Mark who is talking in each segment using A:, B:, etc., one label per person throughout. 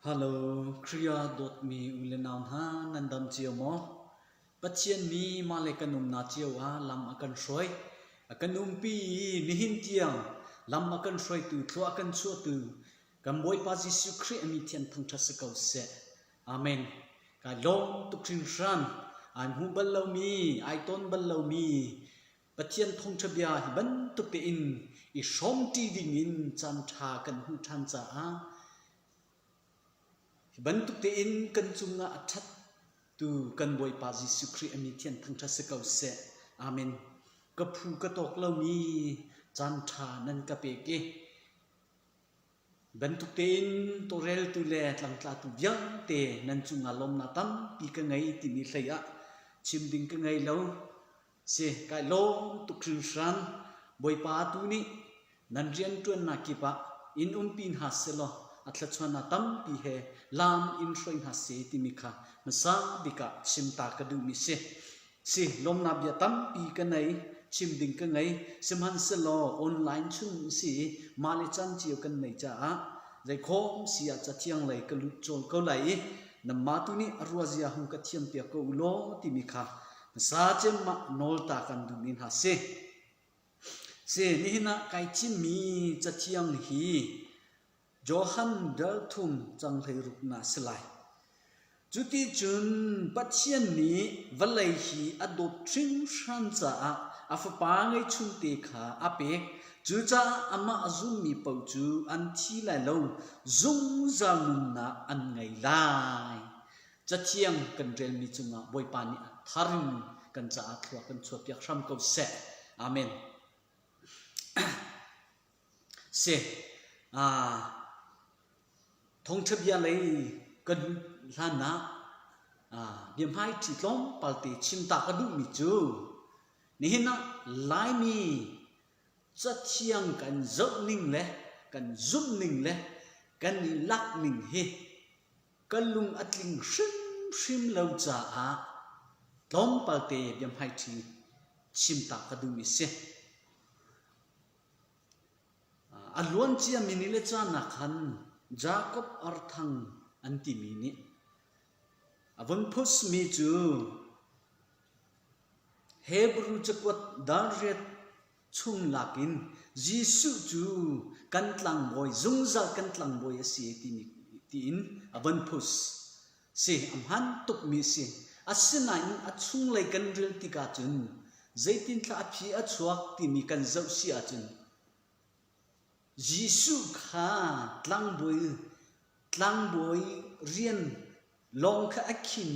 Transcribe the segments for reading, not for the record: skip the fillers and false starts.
A: Hello, Kriya.me ulenaun ha nandam chiyo mo. Patien mi malekanum na chiyo ha lam akan sroy. Akanum pi nihin tiang lam akan sroy tu thua akan chua tu. Kamboy pa Jisu Kri ami tian thang thasakau se. Amen. Ka long tukrin shan an hu ballau mi ai ton ballau mi. Patien thong chabia hiban tukte in I som ti ding in chan tha kan hu than cha ha. Bentuk te in kan chunga athat tu kan boy pa Jisu Kri ami thian thang tha sakau se amen ka phu ka tok lo mi chan tha nan ka pe ke bentuk te in to rel tu le tlang tla tu yang te nan chunga lom na tam pi ka ngai ti mi hlaya chim ding ka ngai lo se kai lo tu khin san boy pa tu ni nan rian tuan na ki pa in pin ha se lo athlachwana tam pi he lam in shroin ha se ti mikha masa bika simta ka du mi se lom na bia tam pi ka nei chim ding ka ngai simhan se lo online chung si mali chan chiu kan nei cha zai khom sia cha chiang lai ka lu chol ko lai namma tu ni arwazia hum ka thiam pia ko lo ti mikha masa chem ma nol ta kan du min ha se ni na kai chim mi cha chiang hi Johan Dalthum chang thei ruk na selai chuti chun pathian ni valai hi adop thring san cha afa pa ngai chun te kha ape chu cha ama azum mi pau chu an thi lai lo zung zang na an ngai lai cha chiang kan rel mi chunga boi pa ni tharin kan cha thua kan chua pyak ram ko se amen se thong chabia lấy cần lana biam hai chỉ lom palte chimta kadu mi chu nihina lai mi cha chiang kan zot ning le kan zum ning le kan ni lak ning he kan lung atling shim lo cha lom palte biam hai chi chimta kadu mi se alwan chia minile cha na khan Jacob arthang antimini avon phus mi chu Hebrew chakwat darret chung lakin Jisu chu kantlang boy zungzal kantlang boy asi tin avon phus se amhan tuk mi se asina in achung lai kan ril tika chun zaitin thla phi achuak ti mi kan zau si a chun Jisu kha tlang boy rian long kha akhin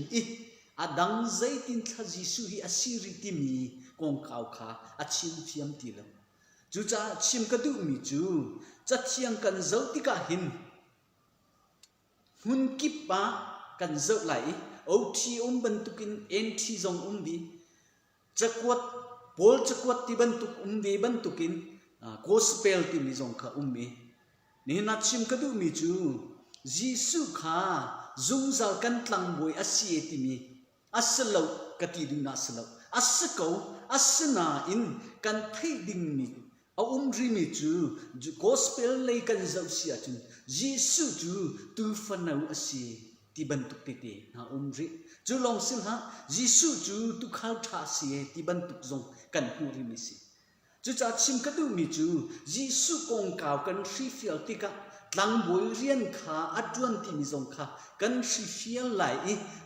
A: adang zaitin kha Jisu hi asiri ti mi kong kau kha achin phiam ti lo chu cha chim ka du mi chu cha chiang kan zau ti ka hin hun ki pa kan zau lai o thi ban tukin en thi zong bi chakwat pol chakwat ti ban tuk bi ban tukin gospel ti mi zong kha ummi ni na chim ka du mi chu Jisu kha zungzal kan tlang boy asi ti mi aslo ka ti du na aslo asko asna in kan thei ding mi a ri mi chu gospel lei kan zau sia chu Jisu chu tu fanau asi ti ban tuk te na ri chu long sil ha Jisu chu tu khal tha si ti ban tuk zong kan hu ri mi si chu cha chim ka du mi chu Jisu kong kaw kan hri fial tika tlang boy rian kha atwan ti mi zong kha kan hri fial lai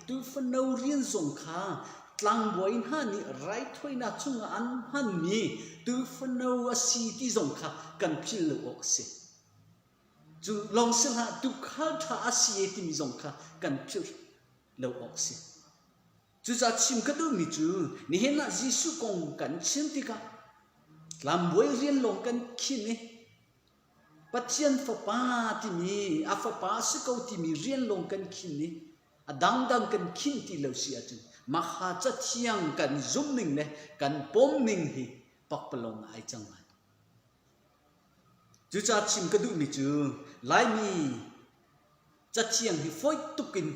A: tu fanau rian zong kha tlang boy ha ni rai thoi na chung an han mi tu fanau asi ti zong kha kan phil lo ok se chu long sil ha tu khal tha asi ti mi zong kha kan phil lo ok se chu cha chim ka du mi chu ni hena Jisu kong kan chim tika làm bối riêng lòng căn khi này bắt chiên phật pa thì mi phật pa sư câu thì mi riêng lòng căn khi này đăng căn khi thì lâu xia chứ mà ha chắc chiang căn zoom mình này căn bom mình hi bạc balong ai chẳng ai chú cha chim cái đu mi chứ lại mi chắc chiang hi phơi tukin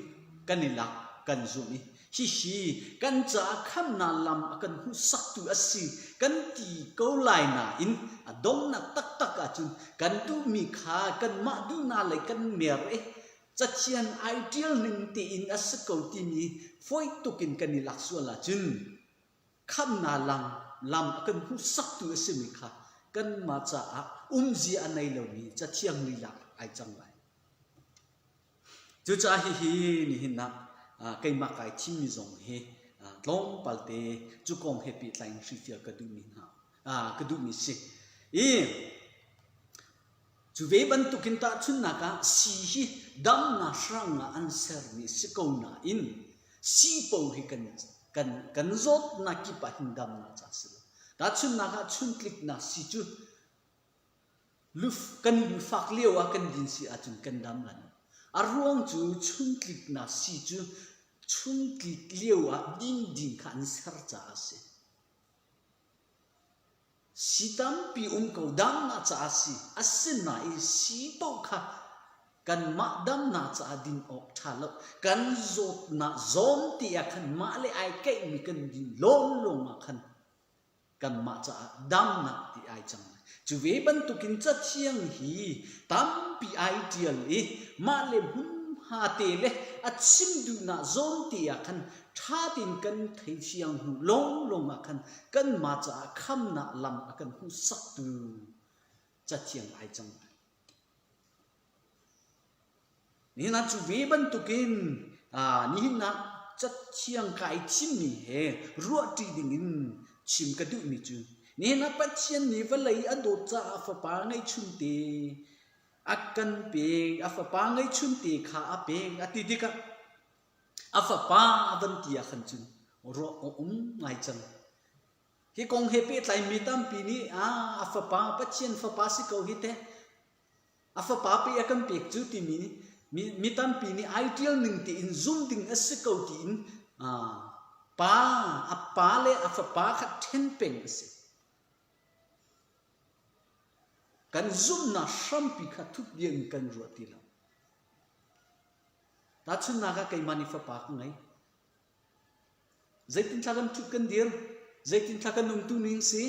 A: căn này là căn zoom mi hi kan cha kham na lam akan hu sak tu asi kan ti ko lai na in adom na tak a chun kan tu mi kha kan ma du na lai kan mer chian ideal ning ti in asako ti mi foi tukin kan ni laksual la chun kham na lam kan hu sak tu asimi kha kan ma cha umji anai lo ni cha chiang ni la ai chang lai chu cha hi ni hin na kai ma kai chi mi zong he long palte chu kom happy tlain shi fia ka du mi ha ka du mi si chu ve ban tu kin ta chun na ka si hi dam na shrang na answer ni si ko na in si po hi kan zot na ki pa hin dam na cha si ta chun na ka chun klik na si chu luf kan fak leo a kan din si a chun kan dam lan arong chu chun klik na si chu chun klik leo a ding kha answer cha si sitam pi ko dam na cha si asin na i si po kha kan ma dam na cha din ok thalo kan zot na zom ti a khan ma le ai kai mi kan din long a khan kan ma cha dam na ti ai chang chu ve ban tu kin cha chiang hi tam pi ideal e ma le hum ha te le a chim du na zom ti a khan tha tin kan thei chiang hu long a khan kan ma cha kham na lam a kan hu sak tu cha chiang ai chang ni na chu ve ban tu kin ni na cha chiang kai chim ni he ruwa ti ding in chim ka du mi chu ni na pa chian ni va lei a do cha fa pa ngai chun te akan pe a fa pa ngai chun te kha a pe a ti ka a fa pa adan ti a khan chun ro ngai chang hi kong he pe tlai mi tam pi ni a fa pa chian fa pa si ko hi te a fa pa pe akan pe chu ti mi tam pi ni ideal ning ti in zoom ding a si ko ti in pa le a fa pa kha ten peng se kan zoom na sham pi kha thup ding kan ro ti la ta chun na ka kai mani fa pa ngai zaitin thagan thu kan dir zaitin thakan nung tu ning si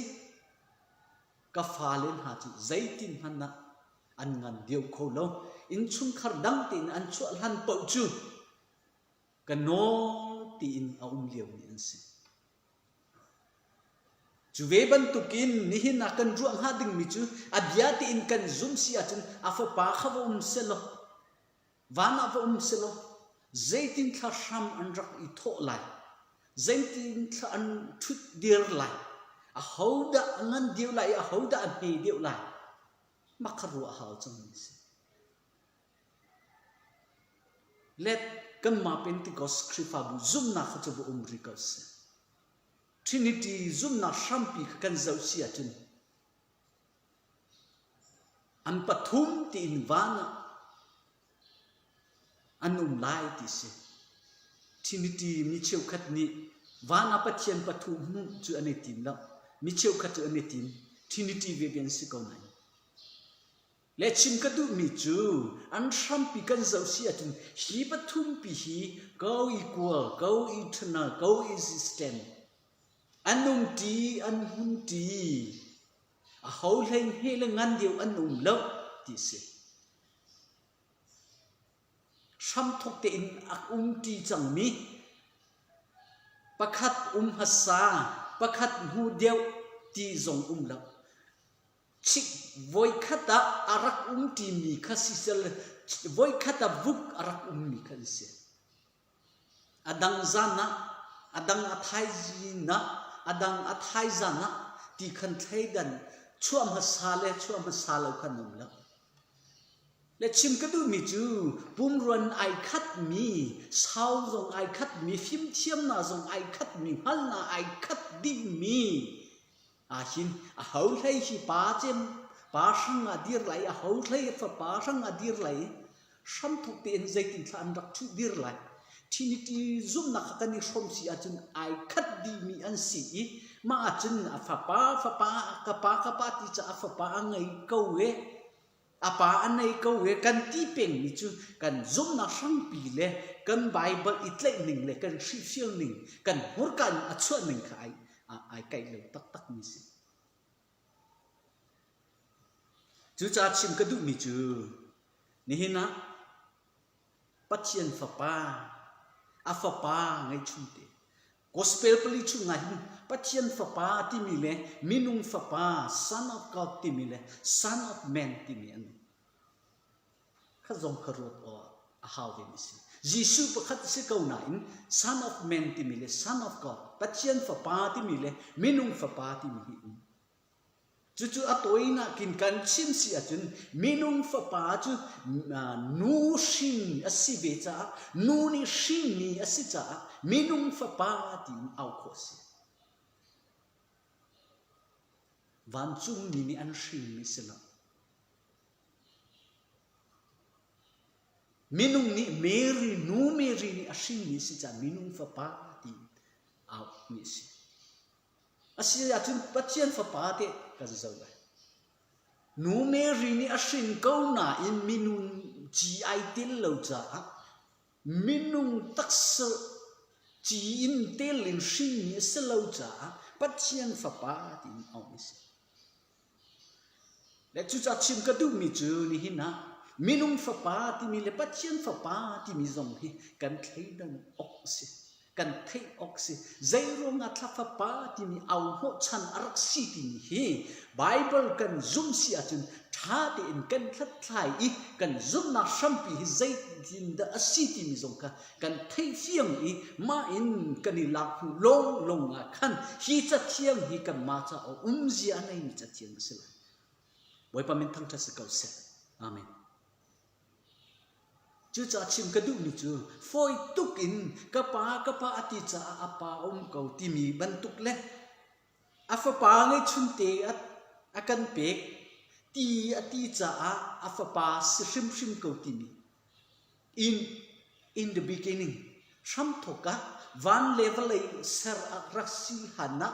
A: ka fa len ha chu zaitin han na an ngan deu kho lo in chung khar dang tin an chu han po chu kan no ti in a liu ni an si chu ve ban tu kin ni hin na kan ruang ha ding mi chu adya ti in kan zoom si a chun a fa pa kha se lo vana va se lo zaitin thla sham an rak i tho lai zaitin thla an thut dir lai a hoda ngan diu lai a hoda an he diu lai makharu a hal chang ni si let kan ma pentecost khrifa bu zoom na kha chu bu rikos trinity zoom na shampi kan zau si a chun an pathum ti in vana anum lai ti se trinity mi cheu khat ni vana pathian pathum mu chu ane tin la mi cheu khat chu ane tin trinity ve bian si ko nai le chim ka du mi chu an shampi kan zau si a chun hi pathum pi hi go equal go eternal go existent anum ti an hun ti a hol heng he le ngan diu anum lo ti se sham thok te in ak ti chang mi pakhat hasa pakhat hu deu ti zong lo chik voi khata arak ti mi khasi sel voi khata vuk arak mi khasi adang zana adang athai na adang athai zana ti khan thaidan chuam hasa lo khanum la le chim ka du mi chu pum ron ai khat mi sao zong ai khat mi phim thiam na zong ai khat mi hal na ai khat ding mi a hin a hau thai hi pa chem pa sang a dir lai a hau thai fa pa sang a dir lai sham thuk te en zaitin thlan rak thu dir lai trinity zoom na khatani shom si a chun ai khat di mi an si ma a chun a fa pa ka pa ti cha a fa pa ngai ko we a pa anai ko we kan ti peng mi chu kan zoom na sang pi le kan bible itlai ning le kan shil ning kan hur kan a chu ning khai ai kai le tak mi si chu cha chim ka du mi chu ni hina pathian fapa afapa ngai chunte gospel pali chu ngai pathian fapa ti mi le minung fapa son of God ti mi le son of man ti mi an khazong kharot o a how de mi si Jesus pakhat se kau na in son of man ti mi le son of God pathian fapa ti mi le minung fapa ti mi hi chu atoina kin kan chin si achun minung fapa chu nu shin asibe cha nu ni shin ni asicha minung fapa ti au khosi van chung ni an shin ni sela minung ni meri nu meri ni ashin ni si cha minung fapa ti au ni si asia achun pathian fapa te ka zau nu meri ni ashin kau na in minung chi ai til lo cha minung taksa chi in tel in shin ni se lo cha pathian fapa ti au ni si le chu cha chim ka du mi chu ni hina minung fapa ti mi le pathian fapa ti mi zong hi kan thei dan ok si kan thei ok si zairo nga tha fapa ti mi au ho chan arak si ti mi hi bible kan zum si achun tha te in kan thlat thlai I kan zum na shampi hi zai din da asi ti mi zong ka kan thei fiang I ma in kan ni lak long long nga khan hi cha thiang hi kan ma cha o zia nei mi cha thiang sila boy pa min thang tha se kau se amen chu cha chim ka du ni chu foi tuk in ka pa ati cha apa kau ti mi ban tuk le afa pa ngai chun te akan pek ti ati cha afa pa sim kau ti mi in the beginning sham thoka van level ai ser raksi hana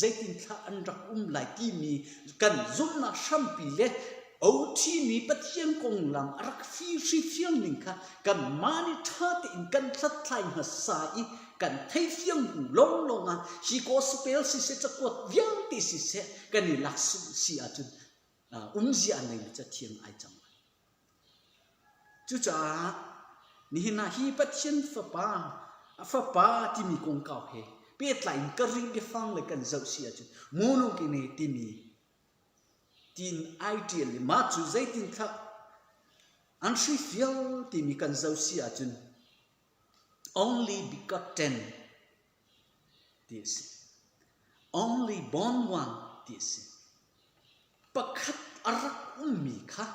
A: zaitin tha an rak lai ti mi kan zum na sham pi le oti ni pathian kong lam arak fi fiang ning kha kan mani that in kan thlat thlai ha sai kan thei fiang long long hi gospel si se chakot viang ti si se kan ni laksu si achun zia nei cha thiang ai chang chu cha ni na hi pathian fapa ti mi kong kau he pet lain ka ring de fang le kan zau si achun mono ki ne ti mi tin ideally ma chu zaitin kha an shi fial ti mi kan zau si achun only begotten this only born one this pakhat arak mi kha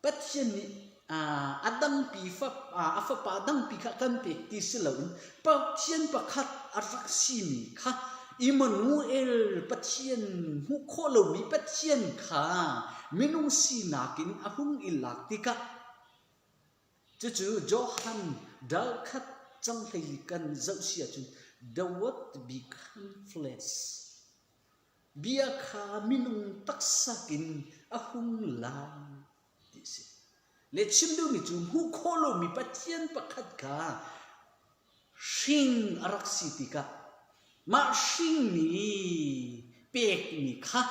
A: pathian ni adang pi fa afa pa dang pi kha kan pe ti silaun pathian pakhat arak si mi kha Immanuel pathian hu kholo mi pathian kha minung si nakin ahung ilak tika chu Johan dal khat chang thei kan zau sia chu the word become flesh bia kha minung taksakin ahung la tisi le chimdu mi chu hu kholo mi pathian pakhat kha sing arak si tika ma sing ni pek ni kha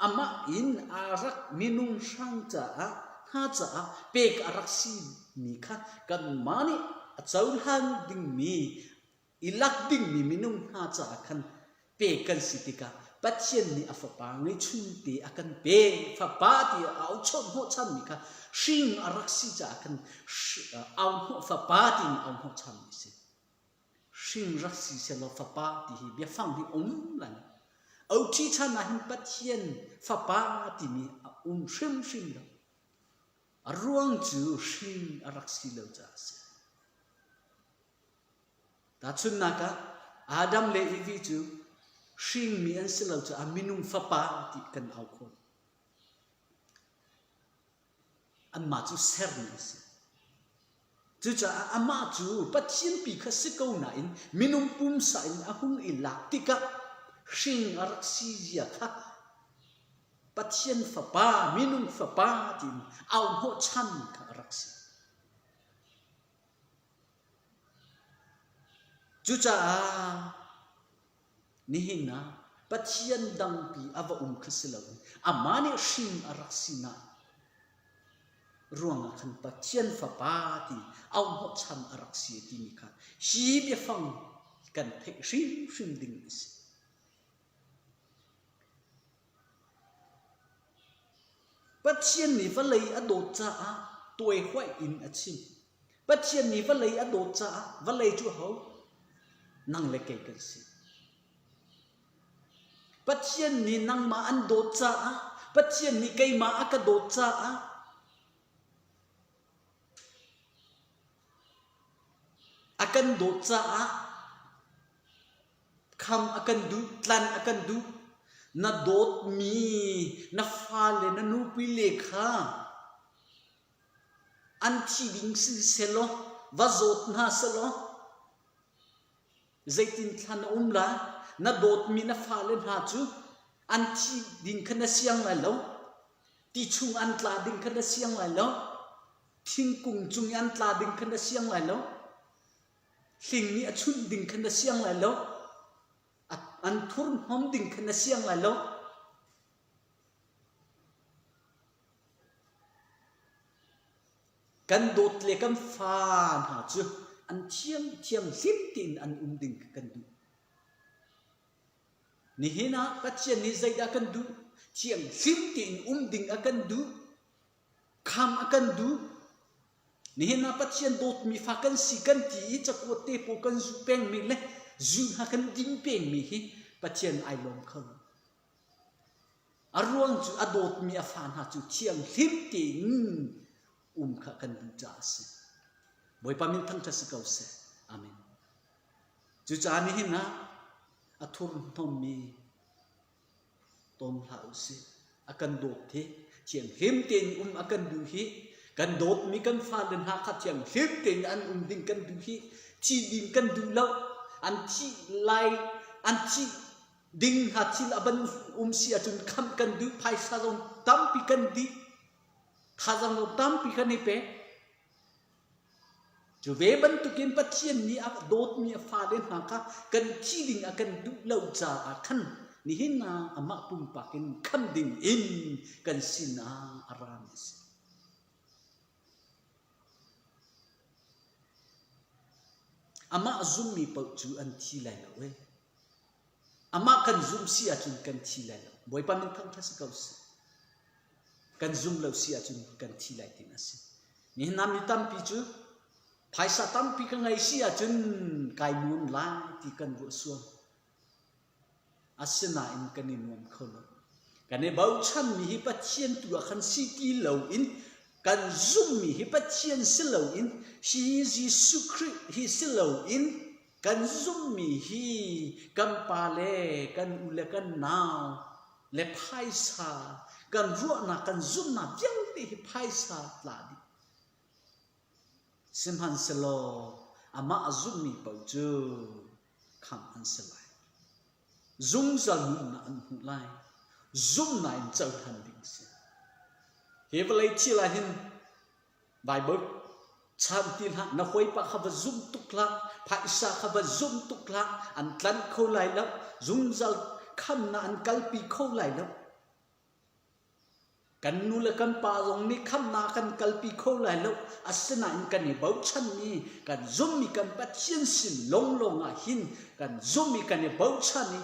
A: ama in arak minung sang cha ha cha pek arak si ni kha kan mani chaul han ding mi ilak ding mi minung ha cha khan pek kan sitika pathian ni afapa ngai chun te akan pe fa pa ti au chon ho chan mi kha sing arak si cha kan au ho fa pa ti au ho chan mi si sing raksi se lo fa pa ti hi bia phang hi lan au chi chan na hin pathian fa pa ti mi shim lo aruang chu sing araksi lo cha se ta chun na ka adam le ivi chu sing mi an se lo cha minung fa pa ti kan au ko an ma chu ser ni se chu cha ama chu pathian pi kha se ko na in minung pum sa in ahung ilak tika sing araksi ya kha pathian fa pa minung fa pa tin au ho chan kha araksi chu cha ni hina pathian dang pi ava khasilo amani sing araksi na ruang khan pathian fa pa ti au mo chan arak si ti ni kha hi be phang kan thei rim ding si pathian ni va lei a do cha a toi hwai in a chim pathian ni va lei a do cha a va lei chu ho nang le ke kan si pathian ni nang ma an do cha a pathian ni kai ma aka do cha a akan do cha a kham akan du tlan akan du na dot mi na fa le na nu pi le kha an chi ding si selo va zot na selo zaitin than la na dot mi na fa le na chu an chi ding khana siang la lo ti chung an tla ding khana siang la lo thing kung chung an tla ding khana siang la lo hling ni achun ding khana siang la lo an thur hom ding khana siang la lo kan dot le kan fa na chu an thiam lim tin an ding kan du ni hina pathian ni zaida kan du thiam lim tin ding akan du kham akan du ni hina pathian dot mi fa kan si kan ti chakwa te po kan zu peng mi le zu ha kan ding peng mi hi pathian ai lom khang arwang chu adot mi afan ha chu thiam lim tin kha kan du cha se boi pa min thang tha se kau se amen chu cha ni hina athur nom mi tom hlau se akan dot the thiam lim tin akan du hi kan dot mi kan fa den ha kha thiam lim tin an ding kan du hi chi ding kan du lo an chi lai an chi ding ha chi aban si achun kham kan du phai sa jong tam pi kan di khazang lo tam pi kan ni pe chu ve ban tu kin pathian ni a dot mi a fa den ha kha kan chi ding akan du lo cha a khan ni hina ama pum pa kin kham ding in kan sina aram si ama zum mi pau chu an thi lai lo we ama kan zum si achun kan thi lai lo boi pa min thang thas kau se kan zum lo si achun kan thi lai tin ase ni nam ni tam pi chu phaisa tam pi ka ngai si achun kai mun la ti kan ru suam asena in kan ni nom kholo kan ne bau chan mi hi pathian tu khan si ki lo in kan zum mi hi pathian si lo in hi Jesu Christ hi si lo in kan zum mi hi kan pa le kan ule kan naw le phaisa kan ru na kan zum na yang ti hi phaisa la di simhan selo ama azum mi pau chu kham an selai zum zal na an hu lai zum na in chau han ding se he velai chi la hin bible cham tin ha na khoi pa kha zum tukla phaisa kha zum tukla an tlan kho lai la zum zal kham na an kalpi kho lai la kan nu la kan pa rong ni kham na kan kalpi kho lai lo asna in kan ni bau chan ni kan zum mi kan pathian sin long a hin kan zum mi kan ni bau chan ni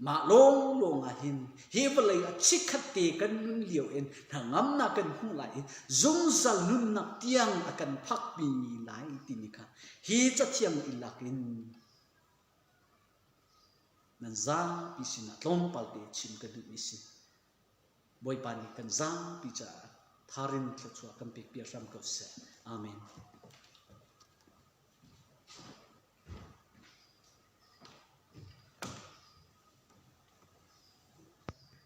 A: ma long a hin he velai a chikhate kan nun liu en thangam na kan hu lai zum zal nun na tiang akan phak pi lai ti ni kha hi cha thiam ilakin nan za isina tlom palte chim ka du isi boi pani kan zang picha tharin thachua kan pek pia ram ko se amen